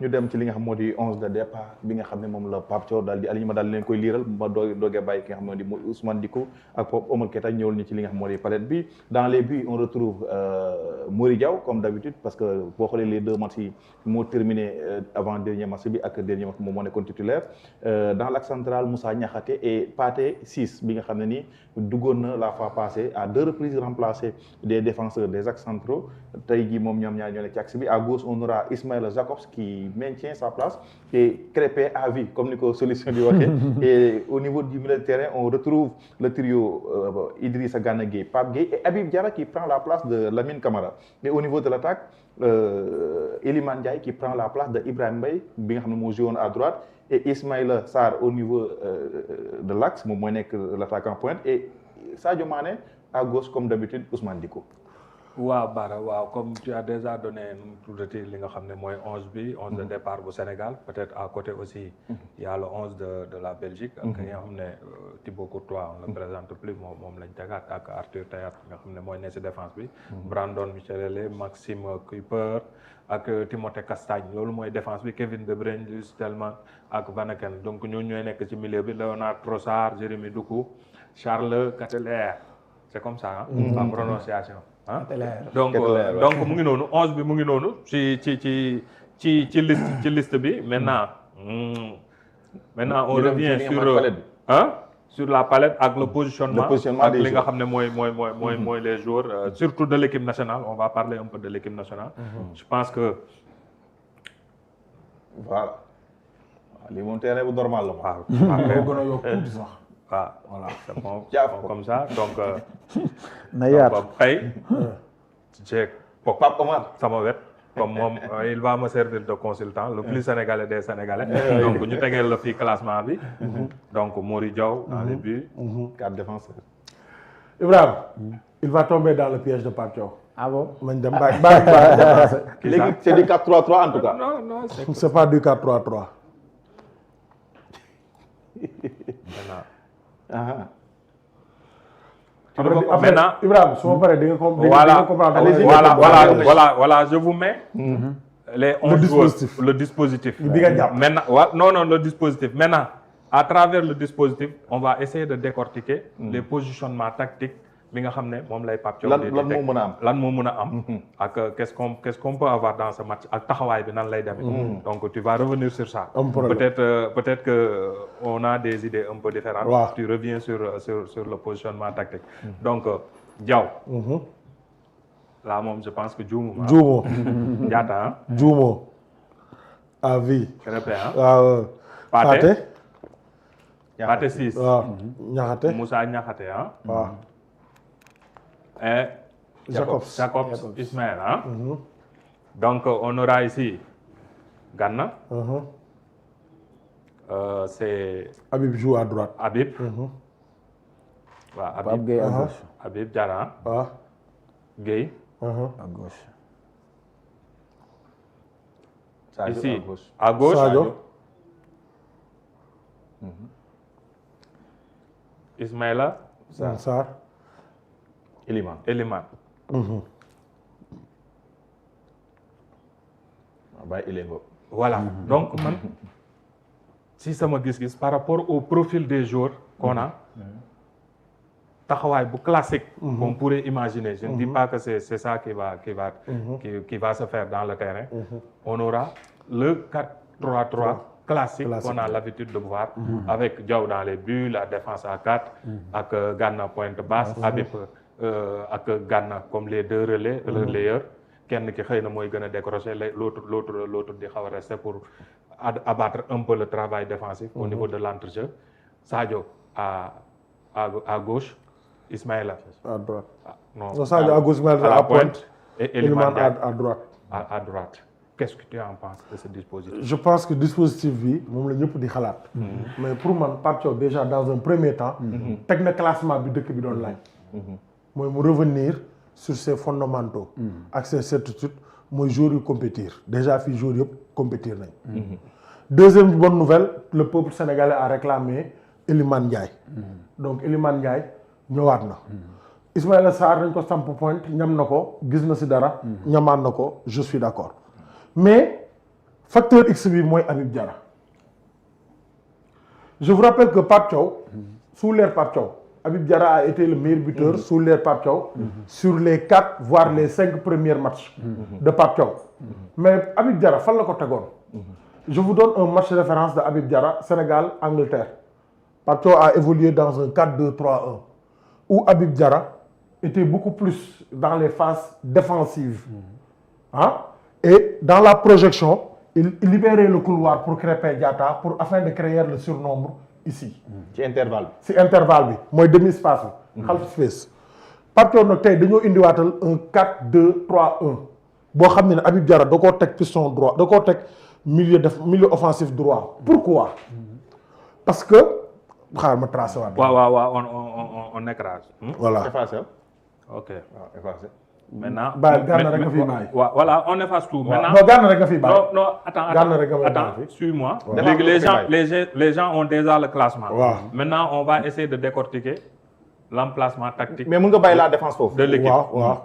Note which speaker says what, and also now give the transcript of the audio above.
Speaker 1: ñu dem ci li nga xam moo di 11 de départ bi nga xam ne moom la Pape Thiaw daal di alignement daal di leen koy liiral ma doogee bàyyi ki nga xam ne moo di Ousmane Dicko ak Pape Oumar Keita ñëwal ñu ci li nga xam moo di palette bi. Dans les buts on retrouve Mory Diaw comme d'habitude parce que boo xoolee les deux matchs yi moo terminé avant dernier match bi ak dernier match moom moo nekkoon titulaire dans l'axe central Moussa Niakhaté et Pathé Ciss bi nga xam ne nii duggoon na la fois passée à 2 reprises remplacé des défenseurs des axes centraux tey jii moom ñoom ñaar ñoo nekk ci axe bi à gauche on aura Ismaïla Jacobs qui maintient sa place et Krépin à vie comme ni ko solution di waxee et au niveau du milieu de terrain on retrouve le trio Idrissa Gana Gueye Pape Gueye et Habib Diarra qui prend la place de Lamine Camara et au niveau de l'attaque Iliman Ndiaye qui prend la place de Ibrahima Mbaye bi nga xam ne moo joué woon à droite et Ismaïla Sarr au niveau de l'axe moom mooy nekk l'attaquant pointe et Sadio Mané à gauche comme d'habitude Ousmane Dicko.
Speaker 2: waaw Bara waaw comme tu as déjà donné nu tuddati li nga xam ne mooy 11 bi 11 de départ bu Sénégal peut-être à côté aussi il y a le 11 de la Belgique ak nga xam ne Thibaut Courtois on le présente plus moom lañ tegaat ak Arthur Théâtre nga xam ne mooy ne ci défense bi Brandon Michelele Maxime Kuiper ak Timothée Castagne loolu mooy défense bi Kevin De Bruyne Louis Tellement ak Van Aken donc ñooñu ñooy nekk ci milieu bi Léonard Trossard Jérémy Doku Charles Ketelaere c'est comme ça en prononciation donc mu ngi noonu 11 bi mu ngi noonu ci liste bi maintenant on revient sur la palette ak le positionnement ak li nga xam ne mooy les joueurs surtout de l'équipe nationale on va parler un peu de l'équipe nationale je pense que
Speaker 1: voilà lii moom terrain bu normal la
Speaker 2: waaw
Speaker 3: gën a yokk tuuti sax
Speaker 2: voilà c'est bon comme ça donc
Speaker 4: na yaatu
Speaker 2: xëy j'ai
Speaker 1: Pape Omar
Speaker 2: sama wet comme moom il va me servir de consultant le plus sénégalais des sénégalais donc ñu tegeel la fii classement bi donc Mory Diaw dans les buts
Speaker 1: 4 défenseurs
Speaker 3: Ibrahima il va tomber dans le piège de Pape Thiaw.
Speaker 4: Ah bon?
Speaker 3: Man dem bàyyi
Speaker 1: léegi c'est du 4-3-3 en tout cas.
Speaker 2: Non,
Speaker 3: c'est pas du 4-3-3.
Speaker 2: Maintenant,
Speaker 3: Ibrahima su ma paree di nga
Speaker 2: voilà, je vous mets les 11 joueurs, le dispositif. Non, le dispositif. Maintenant, à travers le dispositif, on va essayer de décortiquer les positionnements tactiques bi nga xam ne moom lay Pape Thiaw lan moo mën a am ak qu'est-ce qu'on peut avoir dans ce match ak taxawaay bi nan lay demee donc tu vas revenir sur ça peut-être que on a des idées un peu différentes tu reviens sur le positionnement tactique donc Diaw là moom je pense que juumo Diatta
Speaker 3: juumo à vie
Speaker 2: Krépin
Speaker 3: Pathé
Speaker 2: Ciss
Speaker 3: Niakhaté
Speaker 2: Moussa Niakhaté
Speaker 3: waaw
Speaker 2: et Jacobs Ismaël donc on aura ici Gana c'est
Speaker 3: Habib joue à droite
Speaker 2: Habib waaw
Speaker 4: Pape Gueye à gauche
Speaker 2: Habib Diarra Gueye
Speaker 4: à gauche
Speaker 2: ici à gauche
Speaker 3: Sadio
Speaker 2: Ismaïla
Speaker 3: Sarr
Speaker 2: Eliman voilà donc man si sama gis-gis par rapport au profil des joueurs qu'on a taxawaay bu classique qu'on pourrait imaginer je ne dis pas que c'est ça qui va se faire dans le terrain on aura le 4-3-3 classique qu'on a l'habitude de voir avec Diaw dans les buts la défense à 4 ak Gana pointe basse Habib ak Gana comme les deux relayeurs kenn ki xëy na mooy gën a décrocher l'autre di xaw a rester pour abattre un peu le travail défensif au niveau de l'entrejeu Sadio à gauche Ismaïla
Speaker 3: à droite
Speaker 2: non
Speaker 3: Sadio à gauche Ismaïla à pointe
Speaker 2: et Iliman
Speaker 3: à droite
Speaker 2: à droite qu'est-ce que tu en penses de ce dispositif?
Speaker 3: Je pense que dispositif bi moom la ñëpp di xalaat mais pour man Pape Thiaw déjà dans un premier temps teg na classement bi dëkk bi doon laaj mooy mu revenir sur ses fondamentaux ak ses certitudes mooy joueurs yu compétir déjà fii joueurs yëpp compétir nañ deuxième bonne nouvelle le peuple sénégalais a réclamé Iliman Ndiaye donc Iliman Ndiaye ñëwaat na Ismaïla Sarr dañ ko samp point ñam na ko gis na si dara ñamaan na ko je suis d'accord mais facteur X bi mooy Habib Diarra je vous rappelle que Pape Thiaw sous l'ère Pape Thiaw Habib Diarra a été le meilleur buteur sous l'ère Pape Thiaw sur les 4 voire les 5 premiers matchs de Pape Thiaw mais Habib Diarra fan la ko tegoon je vous donne un match de référence de Habib Diarra Sénégal-Angleterre Pape Thiaw a évolué dans un 4-2-3-1 où Habib Diarra était beaucoup plus dans les phases défensives et dans la projection il libérait le couloir pour Krépin Diatta afin de créer le surnombre ici.
Speaker 1: ci intervalle bi.
Speaker 3: ci intervalle bi mooy demi espace bi. half space. Pape Thiaw nag tey dañoo indiwaatal un 4-2-3-1 boo xam ne Habib Diarra da koo teg piston droit da koo teg milieu offensif droit. Pourquoi? Parce que xaaral ma tracé waat.
Speaker 2: waaw on écrase.
Speaker 3: voilà
Speaker 1: effacé
Speaker 2: ok
Speaker 1: waaw effacé.
Speaker 2: maintenant
Speaker 3: Gana rek nga fiy bàyyi.
Speaker 2: voilà on efface tout. maintenant
Speaker 3: non Gana rek nga fiy bàyyi.
Speaker 2: non attends suis-moi. léegi les gens ont déjà le classement. Maintenant on va essayer de décortiquer l'emplacement tactique.
Speaker 1: mais mun nga bàyyi la défense foofu.
Speaker 2: de l'équipe.
Speaker 3: waaw